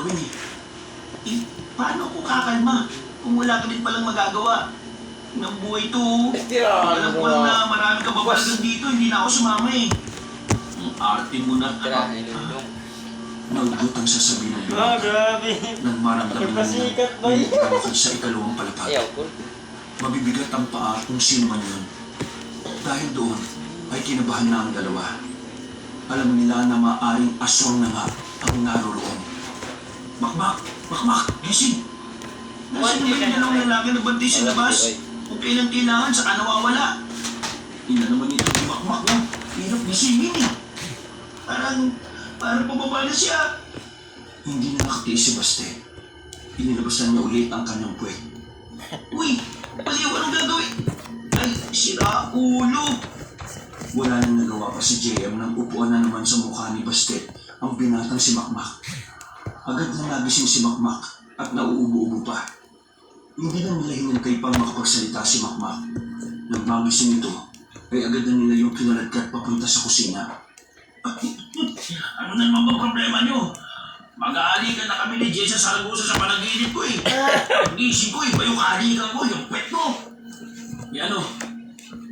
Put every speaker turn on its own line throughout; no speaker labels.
gagawin eh. Eh, paano ako kakalma kung wala ka din palang magagawa? Ng buhay to. Alam ko lang na marami ka babalagan dito, hindi na ako sumama eh. Ang arte mo na. Naugot ang sasabihin ng lumak.
Grabe.
Nang maramdaman na
Nagpasikat ba
may
yun?
tawakal sa ikalawang palapag.
Ayaw ko.
Mabibigat ang paa kung sino man yun. Dahil doon ay kinabahan na ang dalawa. Alam nila na maaring aswang na nga ang naroroon. Makmak! Makmak! Gising! Nasaan naman yung dalawang lalaki na bantay sa labas? Kung kailang kailangan, saka nawawala. Ina naman ito yung makmak mo. Hirap gisingin eh. Parang pababa na siya. Hindi na nakatiis si Baste. Inilabasan niya ulit ang kanyang puwet. Uy! Baliw, anong gagawin? Ay, sira ulo! Wala nang nagawa pa si JM nang upuan na naman sa mukha ni Bastet ang binatang si Makmak. Agad na nagising si Makmak at nauubo-ubo pa. Hindi na nila hinantay pang makapagsalita si Makmak. Nang magising ito, ay agad na nila yung kinaladkat papunta sa kusina. Ano na naman ba problema nyo? Mag-aalikan na kami ni Jessa Saragosa sa panaginip ko eh. Gising ko, iba yung kaalikan ko, yung pet mo. Yan o,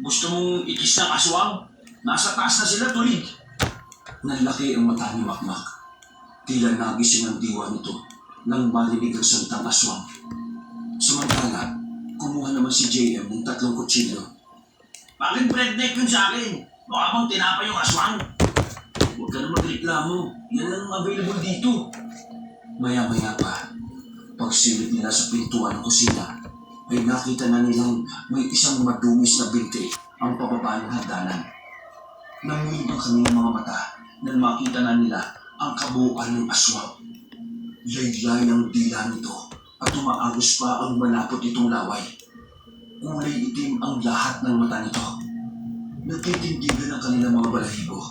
gusto mong ikis ng aswang? Nasa taas na sila, tulig. Nalaki ang mata ni Makmak. Tila nagising ang diwa nito nang marinig ang salitang aswang. Samantala, kumuha naman si JM ng 3 kutsilyo. Bakit breadneck yun sa akin? Mukha bang tinapa yung aswang? Huwag ka na magreklamo. Yan lang ang available dito. Maya-maya pa, pagsilip nila sa pintuan ng kusina, ay nakita na nilang may isang madumis na binti ang pababa ng hagdanan. Nangulit ang kanilang mga mata nang makita na nila ang kabuuan ng aswang. Laylay ang dila nito at umaagos pa ang malapot nitong laway. Kulay itim ang lahat ng mata nito. Nagtitindigan ang kanilang mga balahibo.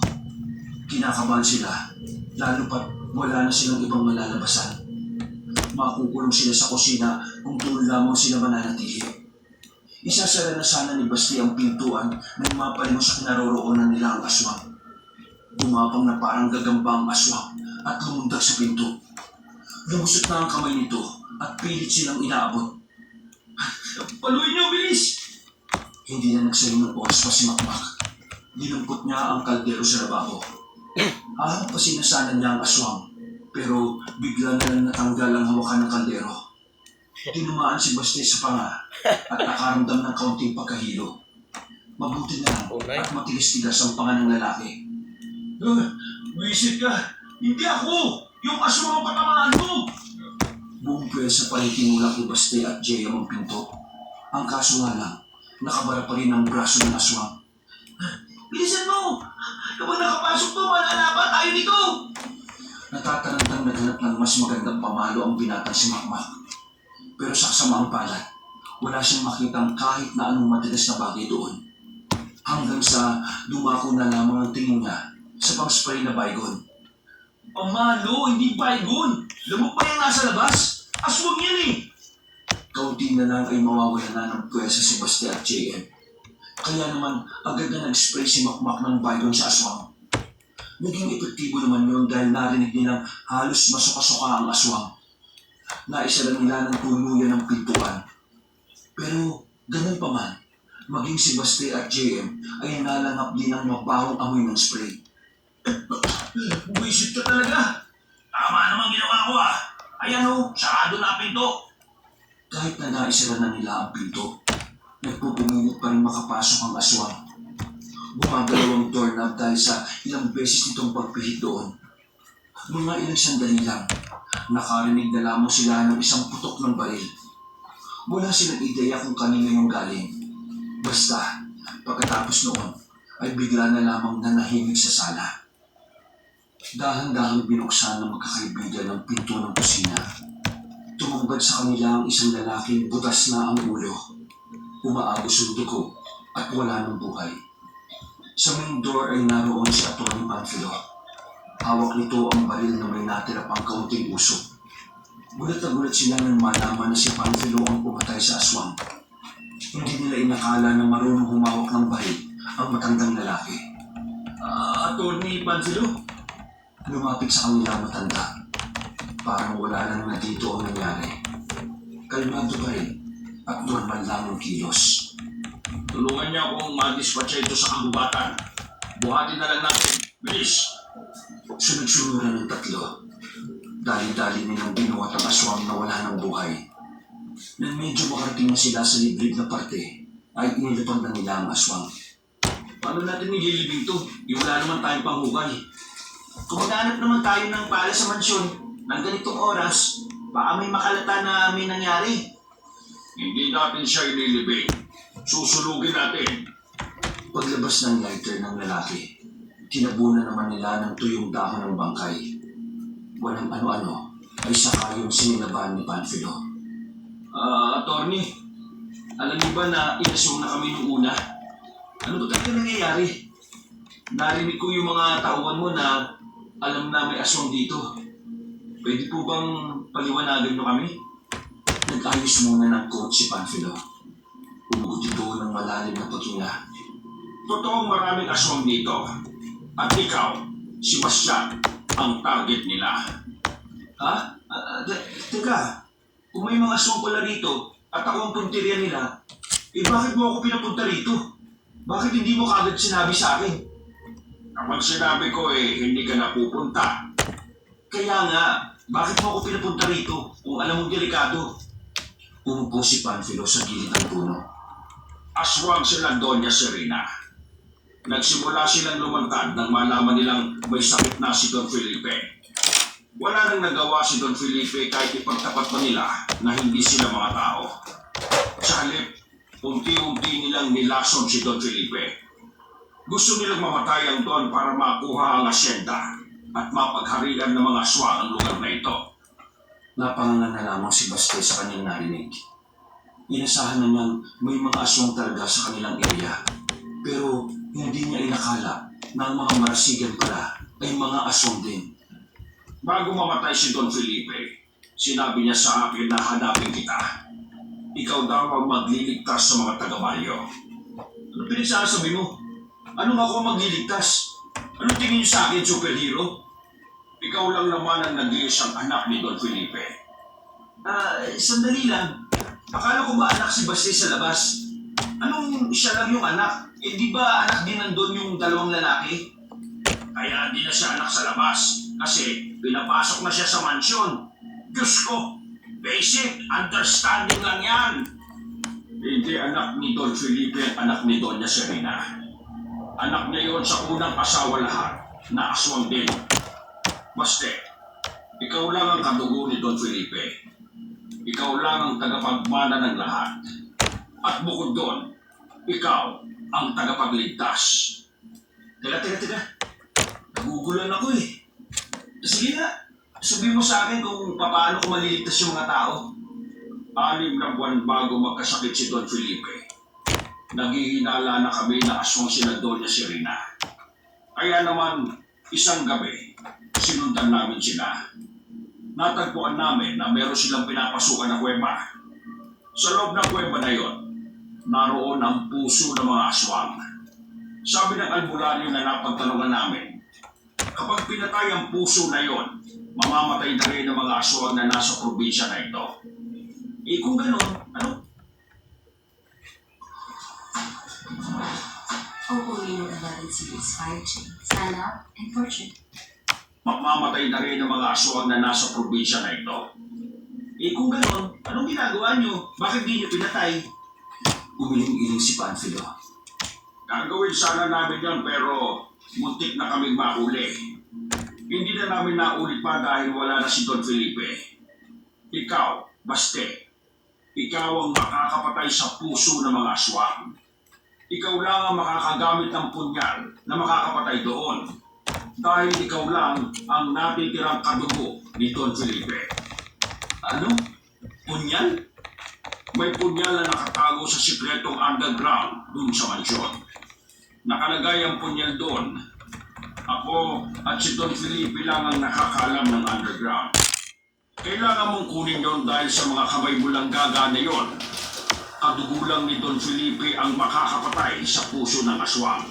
Kinakabahan sila, lalo pat wala na silang ibang malalabasan. Makukulong sila sa kusina kung doon lamang sila mananatili. Isasara na sana ni Basti ang pintuan nang mapalingon sa kinaroroonan nila ang aswang. Gumapang na parang gagamba ang aswang at lumundag sa pinto. Lumusot na ang kamay nito at pilit silang inaabot. Paluin niyo, bilis! Hindi na nagsayo ng oras pa si Makmak. Dinumpot niya ang kaldero sa lababo. Pasin na sana niya ang aswang, pero bigla na lang natanggal ang hawakan ng kaldero. Tinumaan si Baste sa panga at nakaramdam ng kaunting pagkahilo. Mabuti na lang at matigas-tigas ang panga ng lalaki. Wisit ka! Hindi ako! Yung aswang ang patamaan mo! Buong pwersa pa rin tinulak ni Baste at JM ang pinto. Ang kaso nga lang, nakabara pa rin ang braso ng aswang. Bilisan mo! Kapag nakapasok to, malalaban tayo nito! Natatarantang naghanap ng mas magandang pamalo ang binatang si Makmak. Pero sa kasamaang palad, wala siyang makitang kahit na anong matigas na bagay doon. Hanggang sa dumako na lamang ang tingin niya sa pang-spray na baygon. Pamalo, hindi baygon! Lamok pa yung nasa labas! Aswang yan eh! Kaunti na lang ay mawawala na ng pwersa si Baste at JM. Kaya naman agad na nag-spray si Makmak ng baygon sa aswang. Naging epektibo naman yun dahil narinig nilang halos masuka-suka ang aswang. Naisa lang nila ng tuluyan ng pintuan. Pero ganun pa man, maging si Baste at JM ay nalangap din ang mabahong amoy ng spray. Buwisit ka talaga! Tama naman ginawa ko ah! Ayan o, sarado na ang pinto! Kahit na naisara na nila ang pinto, nagpupumilit pa rin makapasok ang aswang. Gumagalaw ang doorknob dahil sa ilang beses nitong pagpihit doon. Mga ilang sandali lang, nakarinig na lamang sila ng isang putok ng baril. Wala silang ideya kung kanino yung galing. Basta, pagkatapos noon, ay bigla na lamang nanahimik sa sala. Dahan-dahang binuksan ng magkakaibigan ng pinto ng kusina. Tumambad sa kanila ang isang lalaking butas na ang ulo. Umaagos ang dugo at wala ng buhay. Sa main door ay naroon si Atty. Panfilo. Hawak nito ang baril na may natira pang kaunting usok. Gulat na gulat sila nang malaman na si Panfilo ang pumatay sa aswang. Hindi nila inakala na marunong humawak ng baril ang matandang lalaki. Atty. Panfilo? Lumapit sa kanila matanda. Parang wala lang na dito ang nangyari. Kalmado pa rin at normal lang ang kilos. Tulungan niya akong ma-dispatcha ito sa kagubatan. Buhatin na lang natin. Bilis! Sunod-sunuran ng tatlo. Dali-dali nilang binuhat ang aswang na wala ng buhay. Nang medyo makarating na sila sa liblib na parte, ay inilapag na nila ang aswang. Paano natin nililibing to? Wala naman tayong panghugay. Kung maghanap naman tayo ng pala sa mansyon ng ganitong oras, baka may makalata na may nangyari. Hindi natin siya inilibing. Susulugin natin. Paglabas ng lighter ng lalaki, tinabunan naman nila ng tuyong dahon ng bangkay. Walang ano-ano ay saka yung sinilabahan ni Panfilo. Attorney, alam niyo ba na inasong na kami nung una? Ano ba talaga nangyayari? Narinig ko yung mga tauhan mo na alam na may aswang dito. Pwede po bang paliwanagan nyo kami? Nag-ayos muna ng coat si Panfilo. Umugot ito ng malalim na paghinga. Totoong maraming aswang dito. At ikaw, si Bastian, ang target nila. Ha? Teka, kung may mga aswang pala rito at ako ang punteriya nila, bakit mo ako pinapunta rito? Bakit hindi mo kagad sinabi sa akin? Kapag sinabi ko hindi ka na pupunta. Kaya nga, bakit mo ako pinapunta rito kung alam mong delikado? Umupo si Panfilo sa gilid ng puno. Aswang sila Doña Serena. Nagsimula silang lumantad nang malaman nilang may sakit na si Don Felipe. Wala nang nagawa si Don Felipe kahit ipagtapat pa nila na hindi sila mga tao. Sa halip, unti-unti nilang nilason si Don Felipe. Gusto nilang mamatay ang Don para makuha ang asyenda at mapagharian ng mga aswang ang lugar na ito. Napangangan na lamang si Baste sa kanyang narinig. Inasahan na niyang may mga aswang talaga sa kanilang area. Pero hindi niya inakala na ang mga marasigan pala ay mga aswang din. Bago mamatay si Don Felipe, sinabi niya sa akin na hanapin kita. Ikaw daw ang magliligtas sa mga taga-Balyo. Ano pinagsasabi mo? Anong ako magliligtas? Ano tingin niyo sa akin, superhero? Ikaw lang naman ang nag-iisang anak ni Don Felipe. Sandali lang. Akala ko ba anak si Baste sa labas? Anong siya lang yung anak? Di ba anak din nandun yung dalawang lalaki? Kaya hindi na siya anak sa labas. Kasi pinapasok na siya sa mansyon. Diyos ko, basic understanding lang yan. Hindi anak ni Don Felipe ang anak ni Doña Serena. Anak niya yon sa unang asawa lahat, na aswang din. Baste, ikaw lang ang kadugo ni Don Felipe. Ikaw lang ang tagapagmana ng lahat. At bukod doon, ikaw ang tagapagligtas. Teka. Nagugulan ako eh. Sige na, sabihin mo sa akin kung paano ko maliligtas yung mga tao. 6 na buwan bago magkasakit si Don Felipe, naghihinala na kami na aswang sila Doña Serena. Kaya naman, isang gabi, sinundan namin sila. Natagpuan namin na meron silang pinapasukan na kuweba. Sa loob ng kuweba na yon, naroon ang puso ng mga aswang. Sabi ng albularyo na napagtanungan namin, kapag pinatay ang puso na yon, mamamatay na rin ang mga aswang na nasa probinsya na ito. Kung gano'n, ano?
Oppo-Reno 11 series fire chain, stand up and portrait.
Mamamatay na rin ang mga aswang na nasa probinsya na ito. Kung gano'n, anong ginagawa nyo? Bakit di nyo pinatay? Umiling-iling si Panfilo. Gagawin sana namin yan pero muntik na kaming mahuli. Hindi na namin naulit pa dahil wala na si Don Felipe. Ikaw, Baste, ikaw ang makakapatay sa puso ng mga aswang. Ikaw lang ang makakagamit ng punyal na makakapatay doon. Dahil ikaw lang ang natitirang kadugo ni Don Felipe. Ano? Punyal? May punyal na nakatago sa sikretong underground dun sa mansyon. Nakalagay ang punyal doon. Ako at si Don Felipe lang ang nakakalam ng underground. Kailangan mong kunin yon dahil sa mga kamay mo lang gagana yon. Kadugo lang ni Don Felipe ang makakapatay sa puso ng aswang.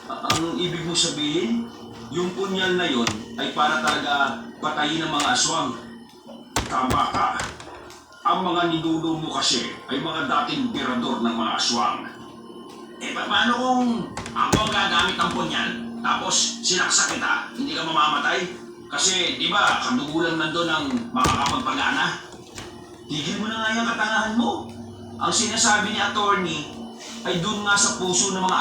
Ang ibig mo sabihin, yung punyal na yon ay para talaga patayin ng mga aswang. Tama ka. Ang mga ninuno mo kasi ay mga dating emperador ng mga aswang. Paano kung ako ang gagamit ng punyan, tapos sinaksak kita, hindi ka mamamatay? Kasi, di ba, kadugulan nandun ang makakapagpagana? Tigil mo na nga yung katangahan mo. Ang sinasabi ni attorney ay dun nga sa puso ng mga